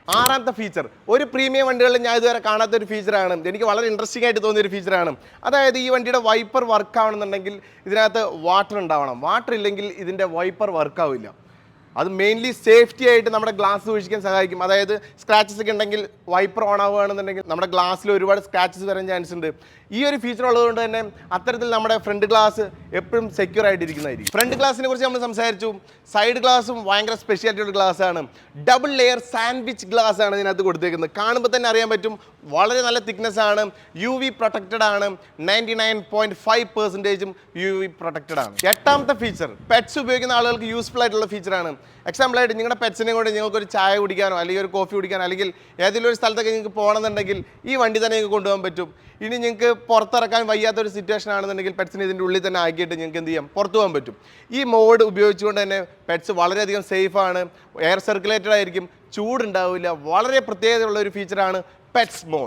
ആറാമത്തെ ഫീച്ചർ, ഒരു പ്രീമിയം വണ്ടികളിൽ ഞാൻ ഇതുവരെ കാണാത്ത ഒരു ഫീച്ചറാണ്, എനിക്ക് വളരെ ഇൻട്രസ്റ്റിംഗ് ആയിട്ട് തോന്നിയൊരു ഫീച്ചറാണ്. അതായത് ഈ വണ്ടിയുടെ വൈപ്പർ വർക്ക് ആവണമെന്നുണ്ടെങ്കിൽ ഇതിനകത്ത് വാട്ടർ ഉണ്ടാവണം. വാട്ടർ ഇല്ലെങ്കിൽ ഇതിൻ്റെ വൈപ്പർ വർക്ക് ആവില്ല. അത് മെയിൻലി സേഫ്റ്റി ആയിട്ട് നമ്മുടെ ഗ്ലാസ് സൂക്ഷിക്കാൻ സഹായിക്കും. അതായത് സ്ക്രാച്ചസ് ഒക്കെ ഉണ്ടെങ്കിൽ വൈപ്പർ ഓൺ ആവുകയാണെന്നുണ്ടെങ്കിൽ നമ്മുടെ ഗ്ലാസ്സിൽ ഒരുപാട് സ്ക്രാച്ചസ് വരാൻ ചാൻസ് ഉണ്ട്. ഈ ഒരു ഫീച്ചർ ഉള്ളതുകൊണ്ട് തന്നെ അത്തരത്തിൽ നമ്മുടെ ഫ്രണ്ട് ഗ്ലാസ് എപ്പോഴും സെക്യൂർ ആയിട്ടിരിക്കുന്നതായിരിക്കും. ഫ്രണ്ട് ഗ്ലാസിനെ കുറിച്ച് നമ്മൾ സംസാരിച്ചു. സൈഡ് ഗ്ലാസും ഭയങ്കര സ്പെഷ്യാലിറ്റി ഉള്ള ഗ്ലാസ് ആണ്. ഡബിൾ ലെയർ സാൻഡ്വിച്ച് ഗ്ലാസ് ആണ് ഇതിനകത്ത് കൊടുത്തേക്കുന്നത്. കാണുമ്പോൾ തന്നെ അറിയാൻ പറ്റും, വളരെ നല്ല തിക്നെസ് ആണ്, UV പ്രൊട്ടക്റ്റഡ് ആണ്, 99.5% UV പ്രൊട്ടക്റ്റഡ് ആണ്. എട്ടാമത്തെ ഫീച്ചർ പെറ്റ്സ് ഉപയോഗിക്കുന്ന ആളുകൾക്ക് യൂസ്ഫുൾ ആയിട്ടുള്ള ഫീച്ചറാണ്. എക്സാമ്പിളായിട്ട് നിങ്ങളുടെ പെറ്റ്സിനെ കൊണ്ട് നിങ്ങൾക്കൊരു ചായ കുടിക്കാനോ അല്ലെങ്കിൽ ഒരു കോഫി കുടിക്കാനോ അല്ലെങ്കിൽ ഏതെങ്കിലും ഒരു സ്ഥലത്തൊക്കെ നിങ്ങൾക്ക് പോകണമെന്നുണ്ടെങ്കിൽ ഈ വണ്ടി തന്നെ നിങ്ങൾക്ക് കൊണ്ടുപോകാൻ പറ്റും. ഇനി നിങ്ങൾക്ക് പുറത്തിറക്കാൻ വയ്യാത്തൊരു സിറ്റുവേഷൻ ആണെന്നുണ്ടെങ്കിൽ പെറ്റ്സിന് ഇതിൻ്റെ ഉള്ളിൽ തന്നെ ആക്കിയിട്ട് നിങ്ങൾക്ക് എന്ത് ചെയ്യാം, പുറത്തു പോകാൻ പറ്റും. ഈ മോഡ് ഉപയോഗിച്ചുകൊണ്ട് തന്നെ പെറ്റ്സ് വളരെയധികം സേഫാണ്, എയർ സർക്കുലേറ്റഡ് ആയിരിക്കും, ചൂടുണ്ടാവില്ല. വളരെ പ്രത്യേകതയുള്ള ഒരു ഫീച്ചറാണ് പെറ്റ്സ് മോഡ്.